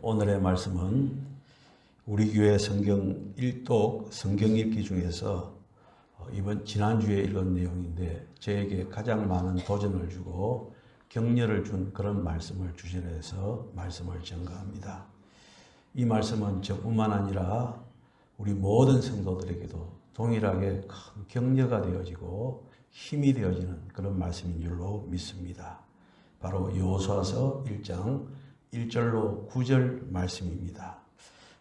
오늘의 말씀은 우리 교회 성경 일독 성경 읽기 중에서 지난주에 읽은 내용인데 저에게 가장 많은 도전을 주고 격려를 준 그런 말씀을 주제로 해서 말씀을 전가합니다. 이 말씀은 저뿐만 아니라 우리 모든 성도들에게도 동일하게 큰 격려가 되어지고 힘이 되어지는 그런 말씀인 줄로 믿습니다. 바로 여호수아서 1장 1절로 9절 말씀입니다.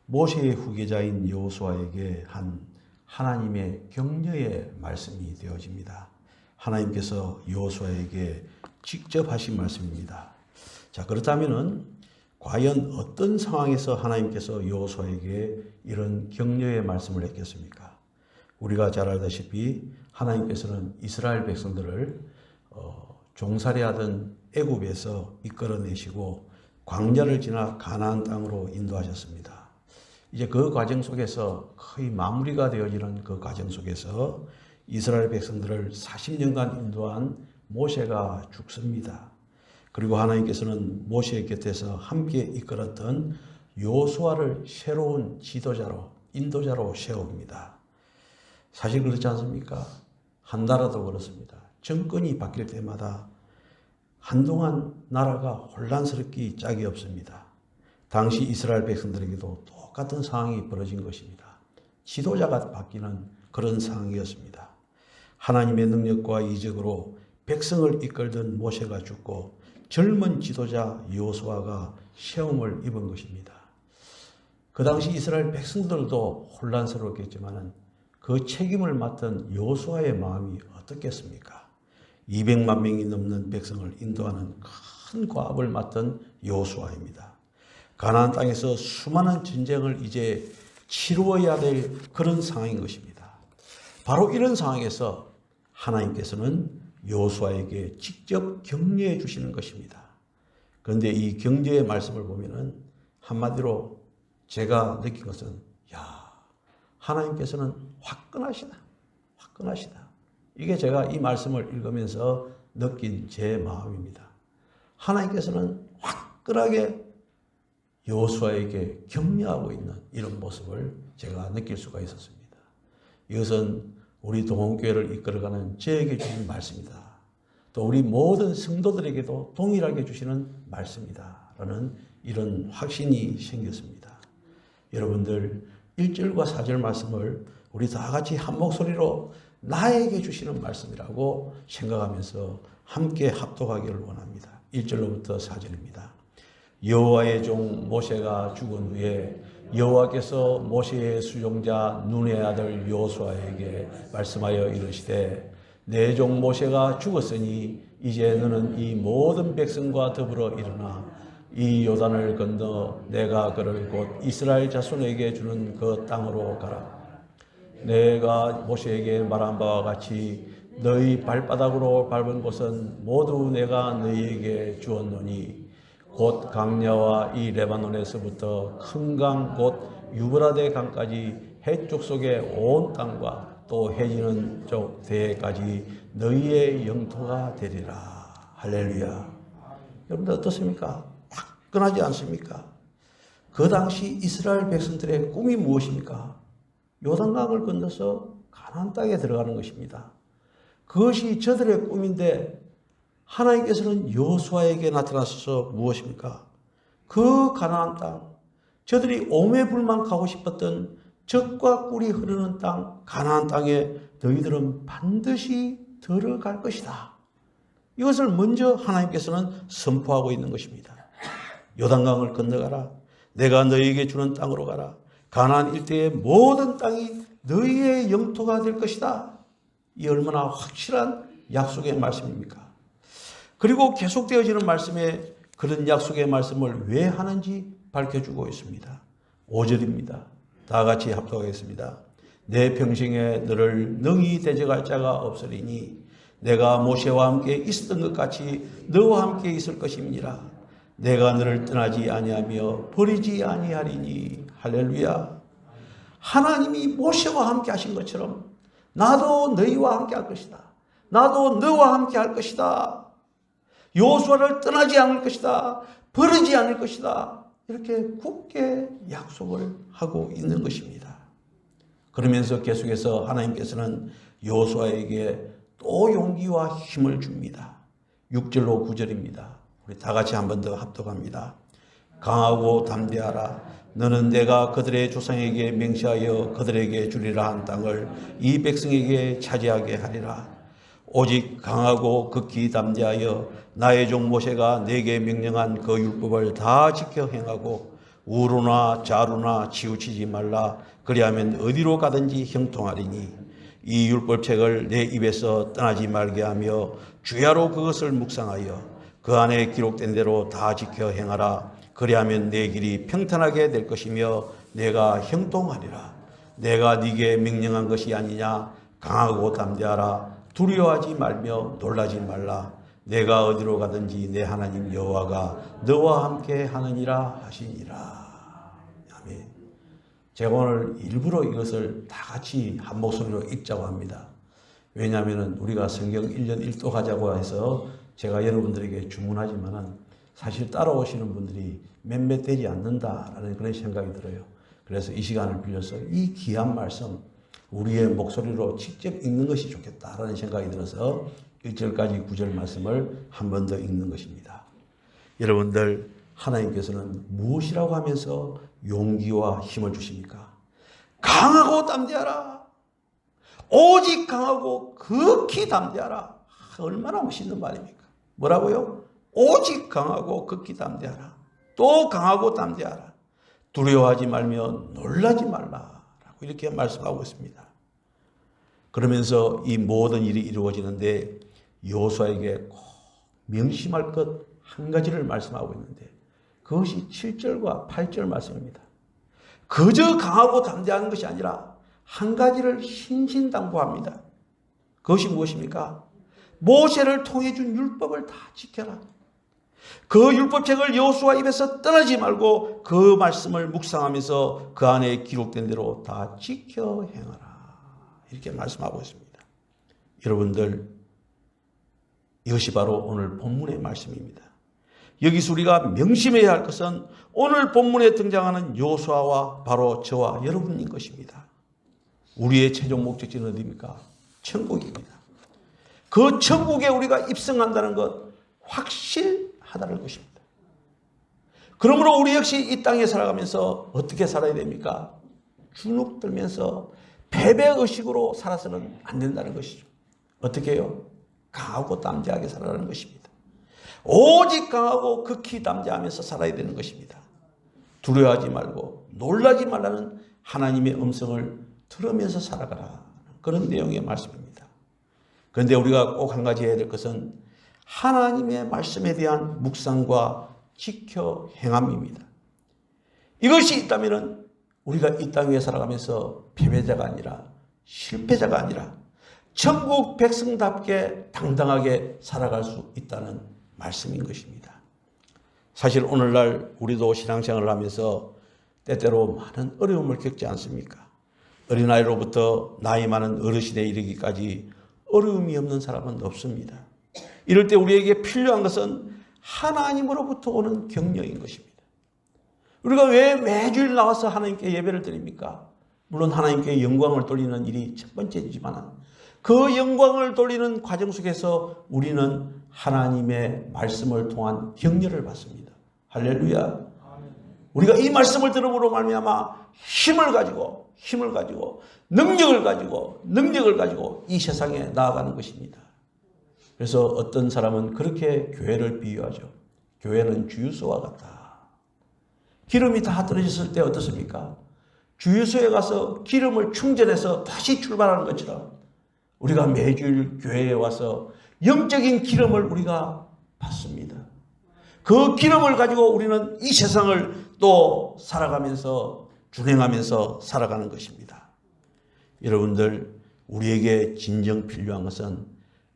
모세의 후계자인 여호수아에게 한 하나님의 격려의 말씀이 되어집니다. 하나님께서 여호수아에게 직접 하신 말씀입니다. 자, 그렇다면은 과연 어떤 상황에서 하나님께서 여호수아에게 이런 격려의 말씀을 했겠습니까? 우리가 잘 알다시피 하나님께서는 이스라엘 백성들을 종살이하던 애굽에서 이끌어내시고 광야를 지나 가나안 땅으로 인도하셨습니다. 이제 그 과정 속에서 거의 마무리가 되어지는 그 과정 속에서 이스라엘 백성들을 40년간 인도한 모세가 죽습니다. 그리고 하나님께서는 모세의 곁에서 함께 이끌었던 여호수아를 새로운 지도자로, 인도자로 세웁니다. 사실 그렇지 않습니까? 한 나라도 그렇습니다. 정권이 바뀔 때마다 한동안 나라가 혼란스럽기 짝이 없습니다. 당시 이스라엘 백성들에게도 똑같은 상황이 벌어진 것입니다. 지도자가 바뀌는 그런 상황이었습니다. 하나님의 능력과 이적으로 백성을 이끌던 모세가 죽고 젊은 지도자 여호수아가 시험을 입은 것입니다. 그 당시 이스라엘 백성들도 혼란스러웠겠지만 그 책임을 맡은 여호수아의 마음이 어떻겠습니까? 200만 명이 넘는 백성을 인도하는 큰 과업을 맡은 여호수아입니다. 가나안 땅에서 수많은 전쟁을 이제 치루어야 될 그런 상황인 것입니다. 바로 이런 상황에서 하나님께서는 여호수아에게 직접 격려해 주시는 것입니다. 그런데 이 격려의 말씀을 보면은 한마디로 제가 느낀 것은 하나님께서는 화끈하시다. 이게 제가 이 말씀을 읽으면서 느낀 제 마음입니다. 하나님께서는 화끈하게 여호수아에게 격려하고 있는 이런 모습을 제가 느낄 수가 있었습니다. 이것은 우리 동원교회를 이끌어가는 저에게 주신 말씀이다. 또 우리 모든 성도들에게도 동일하게 주시는 말씀이다. 라는 이런 확신이 생겼습니다. 여러분들 1절과 4절 말씀을 우리 다 같이 한 목소리로 나에게 주시는 말씀이라고 생각하면서 함께 합독하기를 원합니다. 1절로부터 4절입니다. 여호와의 종 모세가 죽은 후에 여호와께서 모세의 수종자 눈의 아들 여호수아에게 말씀하여 이르시되 내 종 모세가 죽었으니 이제 너는 이 모든 백성과 더불어 일어나 이 요단을 건너 내가 그를 곧 이스라엘 자손에게 주는 그 땅으로 가라. 내가 모세에게 말한 바와 같이 너희 발바닥으로 밟은 곳은 모두 내가 너희에게 주었노니 곧 강야와 이 레바논에서부터 큰 강 곧 유브라데 강까지 해쪽 속의 온 땅과 또 해지는 쪽 대해까지 너희의 영토가 되리라. 할렐루야. 여러분들 어떻습니까? 화끈하지 않습니까? 그 당시 이스라엘 백성들의 꿈이 무엇입니까? 요단강을 건너서 가나안 땅에 들어가는 것입니다. 그것이 저들의 꿈인데 하나님께서는 여호수아에게 나타나셔서 무엇입니까? 그 가나안 땅, 저들이 오매불만 가고 싶었던 젖과 꿀이 흐르는 땅, 가나안 땅에 너희들은 반드시 들어갈 것이다. 이것을 먼저 하나님께서는 선포하고 있는 것입니다. 요단강을 건너가라. 내가 너희에게 주는 땅으로 가라. 가나안 일대의 모든 땅이 너희의 영토가 될 것이다. 이 얼마나 확실한 약속의 말씀입니까? 그리고 계속되어지는 말씀에 그런 약속의 말씀을 왜 하는지 밝혀주고 있습니다. 5절입니다. 다 같이 합독하겠습니다. 내 평생에 너를 능히 대적할 자가 없으리니 내가 모세와 함께 있었던 것 같이 너와 함께 있을 것임이니라. 내가 너를 떠나지 아니하며 버리지 아니하리니. 할렐루야. 하나님이 모세와 함께 하신 것처럼 나도 너희와 함께 할 것이다. 나도 너와 함께 할 것이다. 여호수아를 떠나지 않을 것이다. 버리지 않을 것이다. 이렇게 굳게 약속을 하고 있는 것입니다. 그러면서 계속해서 하나님께서는 여호수아에게 또 용기와 힘을 줍니다. 6절로 9절입니다. 우리 다 같이 한 번 더 합독합니다. 강하고 담대하라. 너는 내가 그들의 조상에게 맹세하여 그들에게 주리라 한 땅을 이 백성에게 차지하게 하리라. 오직 강하고 극히 담대하여 나의 종 모세가 내게 명령한 그 율법을 다 지켜 행하고 우루나 자루나 치우치지 말라. 그리하면 어디로 가든지 형통하리니 이 율법책을 내 입에서 떠나지 말게 하며 주야로 그것을 묵상하여 그 안에 기록된 대로 다 지켜 행하라. 그리하면 내 길이 평탄하게 될 것이며 내가 형통하리라. 내가 네게 명령한 것이 아니냐. 강하고 담대하라. 두려워하지 말며 놀라지 말라. 내가 어디로 가든지 내 하나님 여호와가 너와 함께 하느니라 하시니라. 아멘. 제가 오늘 일부러 이것을 다 같이 한 목소리로 읽자고 합니다. 왜냐하면 우리가 성경 1년 1도 가자고 해서 제가 여러분들에게 주문하지만은 사실 따라오시는 분들이 몇몇 되지 않는다라는 그런 생각이 들어요. 그래서 이 시간을 빌려서 이 귀한 말씀 우리의 목소리로 직접 읽는 것이 좋겠다라는 생각이 들어서 1절까지 9절 말씀을 한 번 더 읽는 것입니다. 여러분들, 하나님께서는 무엇이라고 하면서 용기와 힘을 주십니까? 강하고 담대하라. 오직 강하고 극히 담대하라. 얼마나 멋있는 말입니까? 뭐라고요? 오직 강하고 극히 담대하라. 또 강하고 담대하라. 두려워하지 말며 놀라지 말라. 라고 이렇게 말씀하고 있습니다. 그러면서 이 모든 일이 이루어지는데 여호수아에게 꼭 명심할 것 한 가지를 말씀하고 있는데 그것이 7절과 8절 말씀입니다. 그저 강하고 담대한 것이 아니라 한 가지를 신신당부합니다. 그것이 무엇입니까? 모세를 통해 준 율법을 다 지켜라. 그 율법책을 여호수아 입에서 떠나지 말고 그 말씀을 묵상하면서 그 안에 기록된 대로 다 지켜 행하라. 이렇게 말씀하고 있습니다. 여러분들, 이것이 바로 오늘 본문의 말씀입니다. 여기서 우리가 명심해야 할 것은 오늘 본문에 등장하는 여호수아와 바로 저와 여러분인 것입니다. 우리의 최종 목적지는 어디입니까? 천국입니다. 그 천국에 우리가 입성한다는 것 확실하다는 것입니다. 그러므로 우리 역시 이 땅에 살아가면서 어떻게 살아야 됩니까? 주눅 들면서 패배의식으로 살아서는 안 된다는 것이죠. 어떻게 해요? 강하고 담대하게 살아가는 것입니다. 오직 강하고 극히 담대하면서 살아야 되는 것입니다. 두려워하지 말고 놀라지 말라는 하나님의 음성을 들으면서 살아가라. 그런 내용의 말씀입니다. 그런데 우리가 꼭 한 가지 해야 될 것은 하나님의 말씀에 대한 묵상과 지켜 행함입니다. 이것이 있다면 우리가 이 땅 위에 살아가면서 패배자가 아니라 실패자가 아니라 천국 백성답게 당당하게 살아갈 수 있다는 말씀인 것입니다. 사실 오늘날 우리도 신앙생활을 하면서 때때로 많은 어려움을 겪지 않습니까? 어린아이로부터 나이 많은 어르신에 이르기까지 어려움이 없는 사람은 없습니다. 이럴 때 우리에게 필요한 것은 하나님으로부터 오는 격려인 것입니다. 우리가 왜 매주일 나와서 하나님께 예배를 드립니까? 물론 하나님께 영광을 돌리는 일이 첫 번째이지만 그 영광을 돌리는 과정 속에서 우리는 하나님의 말씀을 통한 격려를 받습니다. 할렐루야. 우리가 이 말씀을 들음으로 말미암아 힘을 가지고 능력을 가지고 이 세상에 나아가는 것입니다. 그래서 어떤 사람은 그렇게 교회를 비유하죠. 교회는 주유소와 같다. 기름이 다 떨어졌을 때 어떻습니까? 주유소에 가서 기름을 충전해서 다시 출발하는 것처럼 우리가 매주일 교회에 와서 영적인 기름을 우리가 받습니다. 그 기름을 가지고 우리는 이 세상을 또 살아가면서 준행하면서 살아가는 것입니다. 여러분들, 우리에게 진정 필요한 것은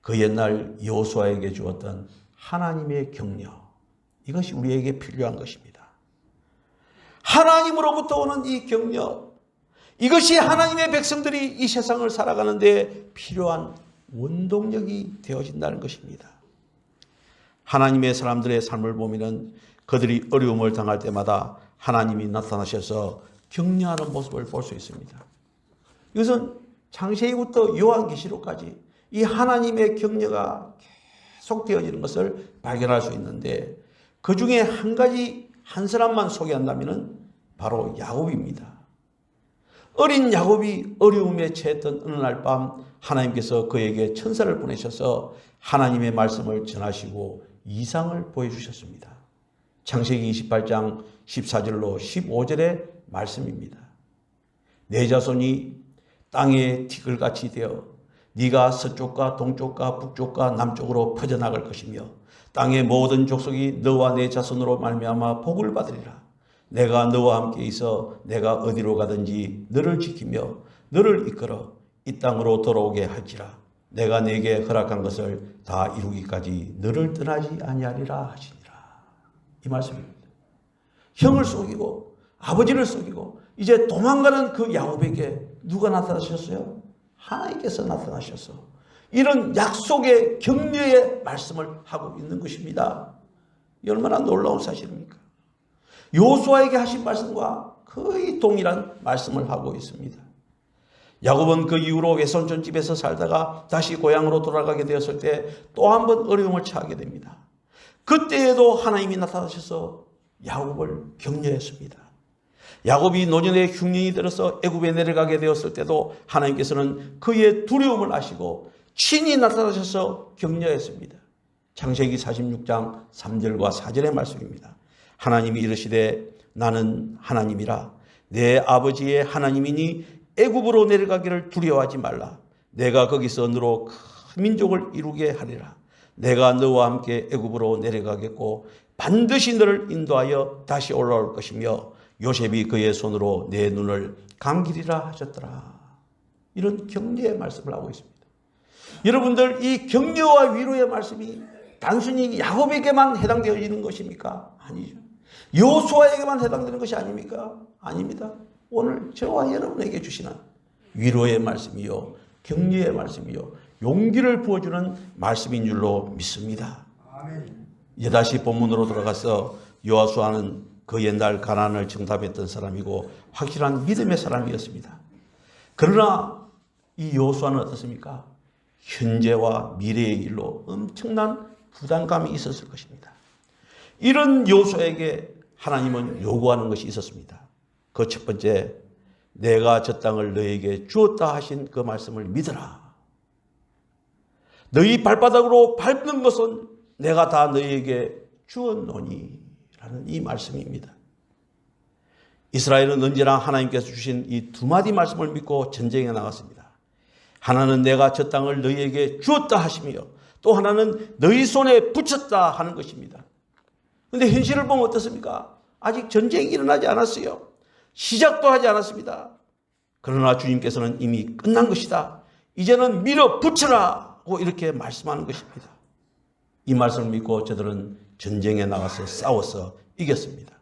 그 옛날 여호수아에게 주었던 하나님의 격려, 이것이 우리에게 필요한 것입니다. 하나님으로부터 오는 이 격려, 이것이 하나님의 백성들이 이 세상을 살아가는 데 필요한 원동력이 되어진다는 것입니다. 하나님의 사람들의 삶을 보면 그들이 어려움을 당할 때마다 하나님이 나타나셔서 격려하는 모습을 볼 수 있습니다. 이것은 창세기부터 요한계시록까지 이 하나님의 격려가 계속되어지는 것을 발견할 수 있는데, 그 중에 한 가지 한 사람만 소개한다면 바로 야곱입니다. 어린 야곱이 어려움에 처했던 어느 날 밤 하나님께서 그에게 천사를 보내셔서 하나님의 말씀을 전하시고 이상을 보여주셨습니다. 창세기 28장 14절로 15절의 말씀입니다. 내 자손이 땅에 티끌같이 되어 네가 서쪽과 동쪽과 북쪽과 남쪽으로 퍼져나갈 것이며 땅의 모든 족속이 너와 내 자손으로 말미암아 복을 받으리라. 내가 너와 함께 있어 내가 어디로 가든지 너를 지키며 너를 이끌어 이 땅으로 돌아오게 할지라. 내가 네게 허락한 것을 다 이루기까지 너를 떠나지 아니하리라 하시니라. 이 말씀입니다. 형을 속이고 아버지를 속이고 이제 도망가는 그 야곱에게 누가 나타나셨어요? 하나님께서 나타나셔서 이런 약속의 격려의 말씀을 하고 있는 것입니다. 이 얼마나 놀라운 사실입니까? 요수아에게 하신 말씀과 거의 동일한 말씀을 하고 있습니다. 야곱은 그 이후로 외손촌 집에서 살다가 다시 고향으로 돌아가게 되었을 때 또 한 번 어려움을 처하게 됩니다. 그때에도 하나님이 나타나셔서 야곱을 격려했습니다. 야곱이 노년의 흉년이 들어서 애굽에 내려가게 되었을 때도 하나님께서는 그의 두려움을 아시고 친히 나타나셔서 격려했습니다. 창세기 46장 3절과 4절의 말씀입니다. 하나님이 이르시되 나는 하나님이라 내 아버지의 하나님이니 애굽으로 내려가기를 두려워하지 말라. 내가 거기서 너로 큰 민족을 이루게 하리라. 내가 너와 함께 애굽으로 내려가겠고 반드시 너를 인도하여 다시 올라올 것이며 요셉이 그의 손으로 내 눈을 감기리라 하셨더라. 이런 격려의 말씀을 하고 있습니다. 여러분들, 이 격려와 위로의 말씀이 단순히 야곱에게만 해당되어지는 것입니까? 아니죠. 요수아에게만 해당되는 것이 아닙니까? 아닙니다. 오늘 저와 여러분에게 주시는 위로의 말씀이요, 격려의 말씀이요, 용기를 부어주는 말씀인 줄로 믿습니다. 아멘. 이제 다시 본문으로 돌아가서 여호수아는 그 옛날 가나안을 정탐했던 사람이고 확실한 믿음의 사람이었습니다. 그러나 이 여호수아는 어떻습니까? 현재와 미래의 일로 엄청난 부담감이 있었을 것입니다. 이런 여호수아에게 하나님은 요구하는 것이 있었습니다. 그 첫 번째, 내가 저 땅을 너에게 주었다 하신 그 말씀을 믿어라. 너희 발바닥으로 밟는 것은 내가 다 너희에게 주었노니 라는 이 말씀입니다. 이스라엘은 언제나 하나님께서 주신 이 두 마디 말씀을 믿고 전쟁에 나갔습니다. 하나는 내가 저 땅을 너희에게 주었다 하시며 또 하나는 너희 손에 붙였다 하는 것입니다. 그런데 현실을 보면 어떻습니까? 아직 전쟁이 일어나지 않았어요. 시작도 하지 않았습니다. 그러나 주님께서는 이미 끝난 것이다. 이제는 밀어붙여라! 이렇게 말씀하는 것입니다. 이 말씀을 믿고 저들은 전쟁에 나가서 싸워서 이겼습니다.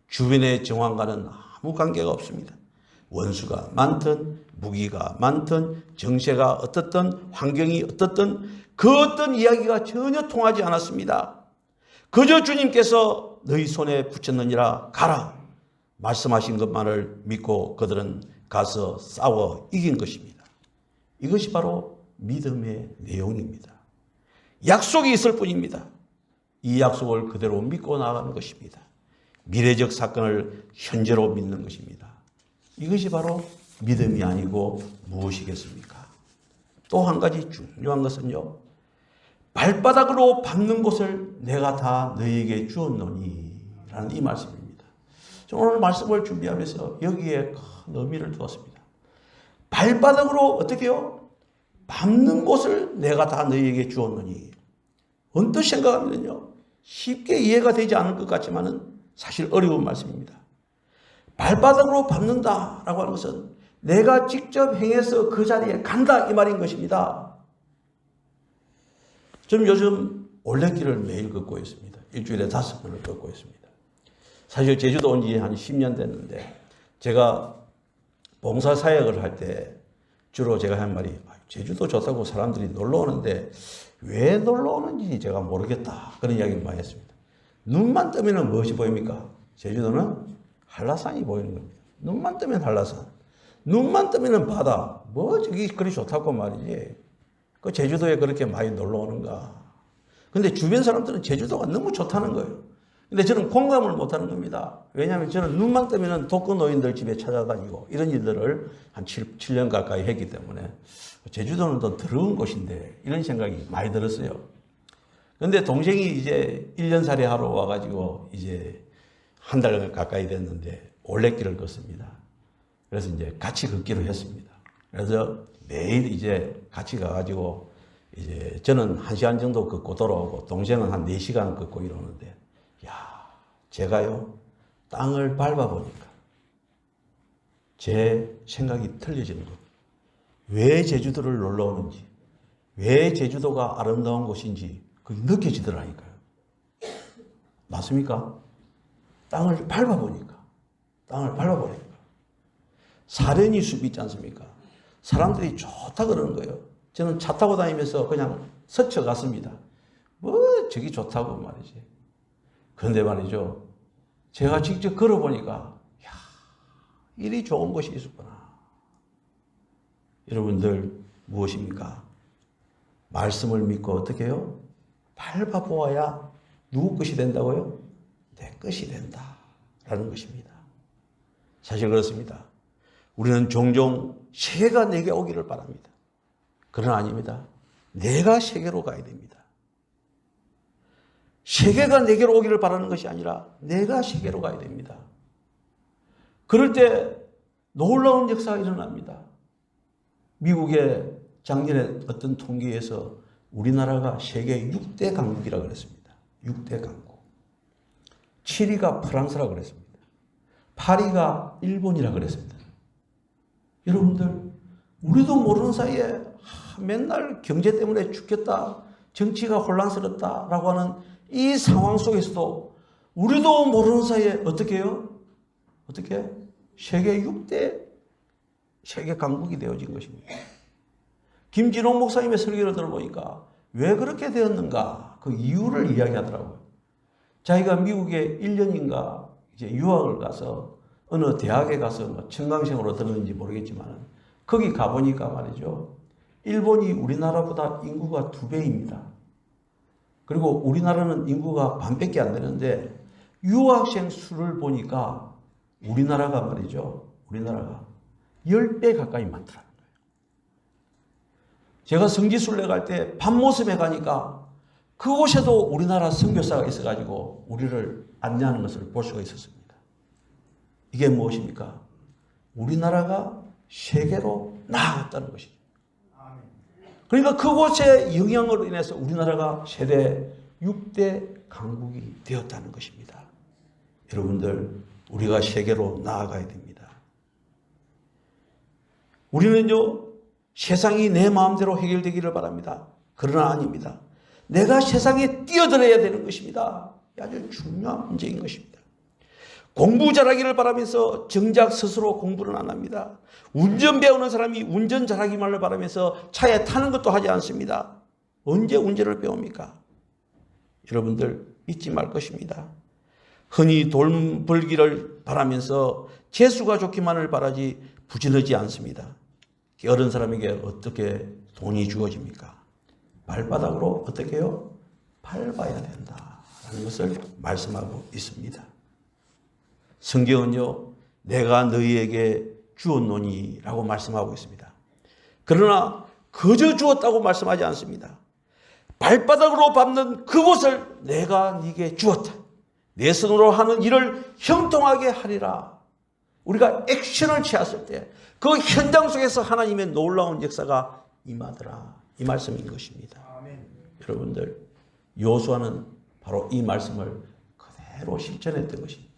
주변의 정황과는 아무 관계가 없습니다. 원수가 많든 무기가 많든 정세가 어떻든 환경이 어떻든 그 어떤 이야기가 전혀 통하지 않았습니다. 그저 주님께서 너희 손에 붙였느니라 가라 말씀하신 것만을 믿고 그들은 가서 싸워 이긴 것입니다. 이것이 바로 믿음의 내용입니다. 약속이 있을 뿐입니다. 이 약속을 그대로 믿고 나가는 것입니다. 미래적 사건을 현재로 믿는 것입니다. 이것이 바로 믿음이 아니고 무엇이겠습니까? 또 한 가지 중요한 것은요, 발바닥으로 밟는 곳을 내가 다 너희에게 주었노니 라는 이 말씀입니다. 저는 오늘 말씀을 준비하면서 여기에 큰 의미를 두었습니다. 발바닥으로 어떻게 해요? 밟는 곳을 내가 다 너희에게 주었노니. 언뜻 생각하면요, 쉽게 이해가 되지 않을 것 같지만은 사실 어려운 말씀입니다. 발바닥으로 밟는다라고 하는 것은 내가 직접 행해서 그 자리에 간다 이 말인 것입니다. 저는 요즘 올레길을 매일 걷고 있습니다. 일주일에 5번을 걷고 있습니다. 사실 제주도 온 지 한 10년 됐는데 제가 봉사 사역을 할 때 주로 제가 한 말이 제주도 좋다고 사람들이 놀러 오는데 왜 놀러 오는지 제가 모르겠다. 그런 이야기를 많이 했습니다. 눈만 뜨면 무엇이 보입니까? 제주도는 한라산이 보이는 겁니다. 눈만 뜨면 한라산. 눈만 뜨면 바다. 뭐 저기 그리 좋다고 말이지. 그 제주도에 그렇게 많이 놀러 오는가. 근데 주변 사람들은 제주도가 너무 좋다는 거예요. 근데 저는 공감을 못하는 겁니다. 왜냐하면 저는 눈만 뜨면 독거노인들 집에 찾아다니고 이런 일들을 한 7년 가까이 했기 때문에 제주도는 더 더러운 곳인데 이런 생각이 많이 들었어요. 근데 동생이 이제 1년 살이 하러 와가지고 이제 한 달 가까이 됐는데 올레길을 걷습니다. 그래서 이제 같이 걷기로 했습니다. 그래서 매일 이제 같이 가가지고 이제 저는 1시간 정도 걷고 돌아오고 동생은 한 4시간 걷고 이러는데 제가요 땅을 밟아보니까 제 생각이 틀려지는 겁니다. 왜 제주도를 놀러 오는지, 왜 제주도가 아름다운 곳인지 그게 느껴지더라니까요. 맞습니까? 땅을 밟아보니까. 사려니 숲이 있지 않습니까? 사람들이 좋다 그러는 거예요. 저는 차 타고 다니면서 그냥 스쳐갔습니다. 뭐 저기 좋다고 말이지. 그런데 말이죠. 제가 직접 걸어보니까 이리 좋은 곳이 있었구나. 여러분들 무엇입니까? 말씀을 믿고 어떻게 해요? 밟아보아야 누구 것이 된다고요? 내 것이 된다라는 것입니다. 사실 그렇습니다. 우리는 종종 세계가 내게 오기를 바랍니다. 그러나 아닙니다. 내가 세계로 가야 됩니다. 세계가 내게로 오기를 바라는 것이 아니라 내가 세계로 가야 됩니다. 그럴 때 놀라운 역사가 일어납니다. 미국의 작년에 어떤 통계에서 우리나라가 세계 6대 강국이라고 그랬습니다. 6대 강국. 7위가 프랑스라고 그랬습니다. 8위가 일본이라고 그랬습니다. 여러분들, 우리도 모르는 사이에 맨날 경제 때문에 죽겠다, 정치가 혼란스럽다라고 하는 이 상황 속에서도 우리도 모르는 사이에 어떻게 해요? 어떻게? 세계 6대 세계 강국이 되어진 것입니다. 김진홍 목사님의 설교를 들어보니까 왜 그렇게 되었는가 그 이유를 이야기하더라고요. 자기가 미국에 1년인가 이제 유학을 가서 어느 대학에 가서 뭐 청강생으로 들었는지 모르겠지만 거기 가보니까 말이죠. 일본이 우리나라보다 인구가 2배입니다. 그리고 우리나라는 인구가 반밖에 안 되는데 유학생 수를 보니까 우리나라가 말이죠. 우리나라가 10배 가까이 많더라는 거예요. 제가 성지순례 갈 때 밤모섬에 가니까 그곳에도 우리나라 선교사가 있어가지고 우리를 안내하는 것을 볼 수가 있었습니다. 이게 무엇입니까? 우리나라가 세계로 나아갔다는 것입니다. 그러니까 그곳의 영향으로 인해서 우리나라가 세계 6대 강국이 되었다는 것입니다. 여러분들, 우리가 세계로 나아가야 됩니다. 우리는요, 세상이 내 마음대로 해결되기를 바랍니다. 그러나 아닙니다. 내가 세상에 뛰어들어야 되는 것입니다. 아주 중요한 문제인 것입니다. 공부 잘하기를 바라면서 정작 스스로 공부는 안 합니다. 운전 배우는 사람이 운전 잘하기만을 바라면서 차에 타는 것도 하지 않습니다. 언제 운전을 배웁니까? 여러분들 잊지 말 것입니다. 흔히 돈 벌기를 바라면서 재수가 좋기만을 바라지 부지런하지 않습니다. 어른 사람에게 어떻게 돈이 주어집니까? 발바닥으로 어떻게 해요? 밟아야 된다라는 것을 말씀하고 있습니다. 성경은요, 내가 너희에게 주었노니라고 말씀하고 있습니다. 그러나 그저 주었다고 말씀하지 않습니다. 발바닥으로 밟는 그곳을 내가 네게 주었다. 내 손으로 하는 일을 형통하게 하리라. 우리가 액션을 취했을 때 그 현장 속에서 하나님의 놀라운 역사가 임하더라. 이 말씀인 것입니다. 아멘. 여러분들, 여호수아는 바로 이 말씀을 그대로 실천했던 것입니다.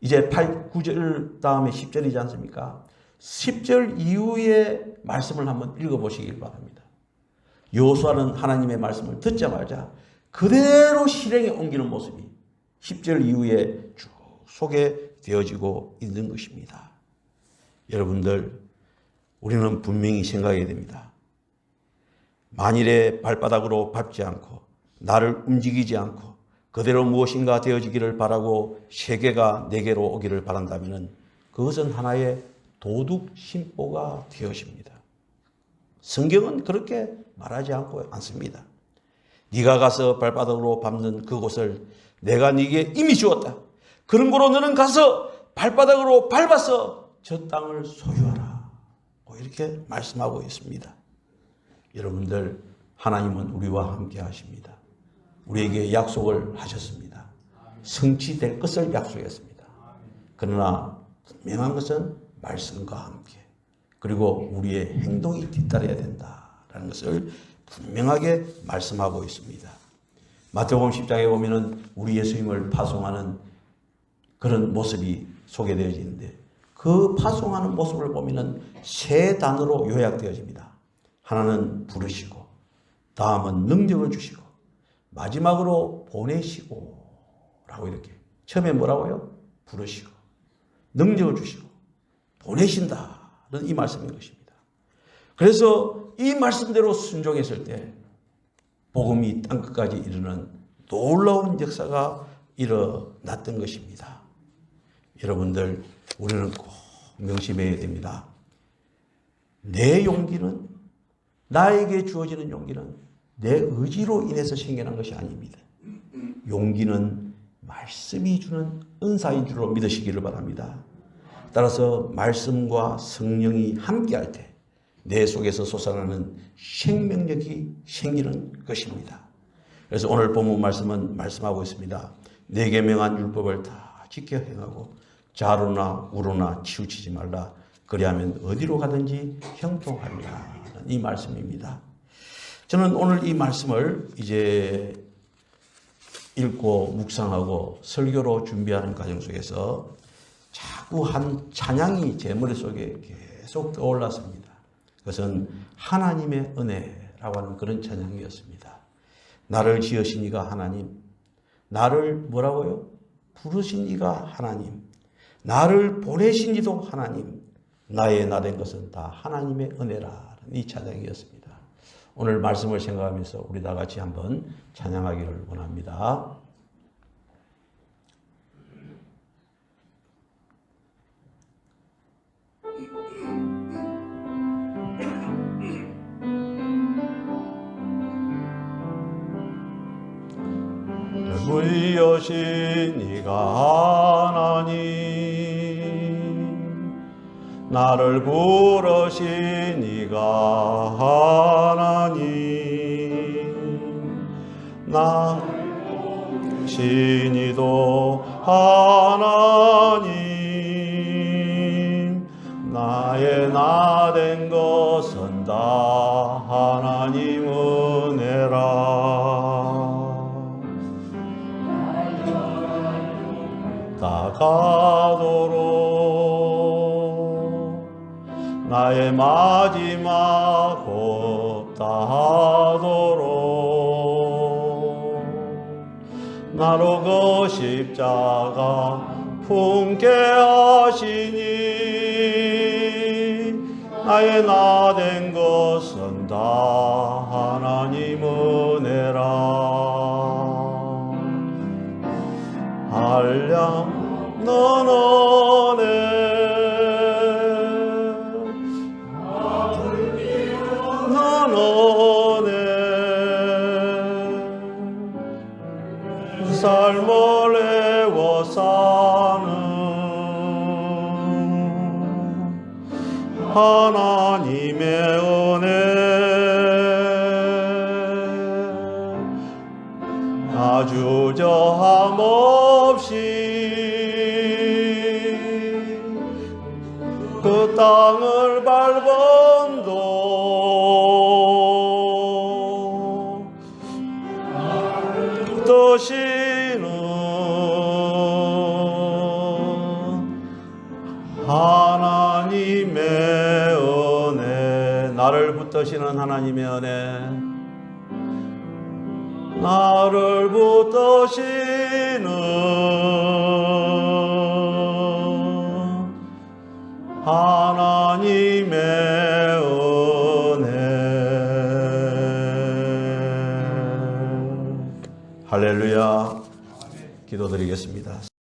이제 9절 다음에 10절이지 않습니까? 10절 이후의 말씀을 한번 읽어보시길 바랍니다. 여호수아는 하나님의 말씀을 듣자마자 그대로 실행에 옮기는 모습이 10절 이후에 쭉 소개되어지고 있는 것입니다. 여러분들, 우리는 분명히 생각해야 됩니다. 만일에 발바닥으로 밟지 않고 나를 움직이지 않고 그대로 무엇인가 되어지기를 바라고 세계가 내게로 오기를 바란다면 그것은 하나의 도둑 심보가 되어집니다. 성경은 그렇게 말하지 않습니다. 네가 가서 발바닥으로 밟는 그곳을 내가 네게 이미 주었다. 그런 거로 너는 가서 발바닥으로 밟아서 저 땅을 소유하라. 이렇게 말씀하고 있습니다. 여러분들, 하나님은 우리와 함께 하십니다. 우리에게 약속을 하셨습니다. 성취될 것을 약속했습니다. 그러나 분명한 것은 말씀과 함께, 그리고 우리의 행동이 뒤따라야 된다라는 것을 분명하게 말씀하고 있습니다. 마태복음 10장에 보면은 우리 예수님을 파송하는 그런 모습이 소개되어지는데, 그 파송하는 모습을 보면은 세 단어로 요약되어집니다. 하나는 부르시고, 다음은 능력을 주시고, 마지막으로 보내시고 라고, 이렇게 처음에 뭐라고요? 부르시고 능력을 주시고 보내신다는 이 말씀인 것입니다. 그래서 이 말씀대로 순종했을 때 복음이 땅끝까지 이르는 놀라운 역사가 일어났던 것입니다. 여러분들, 우리는 꼭 명심해야 됩니다. 내 용기는, 나에게 주어지는 용기는 내 의지로 인해서 생겨난 것이 아닙니다. 용기는 말씀이 주는 은사인 줄로 믿으시기를 바랍니다. 따라서 말씀과 성령이 함께할 때 내 속에서 솟아나는 생명력이 생기는 것입니다. 그래서 오늘 본문 말씀은 말씀하고 있습니다. 내게 명한 율법을 다 지켜 행하고 좌로나 우로나 치우치지 말라. 그리하면 어디로 가든지 형통하리라. 이 말씀입니다. 저는 오늘 이 말씀을 이제 읽고 묵상하고 설교로 준비하는 과정 속에서 자꾸 한 찬양이 제 머릿속에 계속 떠올랐습니다. 그것은 하나님의 은혜라고 하는 그런 찬양이었습니다. 나를 지으신 이가 하나님, 나를 뭐라고요? 부르신 이가 하나님, 나를 보내신 이도 하나님, 나의 나 된 것은 다 하나님의 은혜라는 이 찬양이었습니다. 오늘 말씀을 생각하면서 우리 다 같이 한번 찬양하기를 원합니다. 부여신 이가 하나님, 나를 부르신 이가 하나님, 나 신이도 하나님, 나의 나 된 것은 다 하나님 은혜라. 다가도록 나의 마지막 없다하도록 나로 그 십자가 품게 하시니 나의 나 된 것은 다 하나님 은혜라. 한량 넌 은혜 넌 은혜 삶을 애워 사는 하나님의 은혜 아주 저함 없이 그 땅을 밟은도 뜻이는 하나님의 은혜, 나를 붙드시는 하나님의 은혜, 나를 붙드시는 하나님의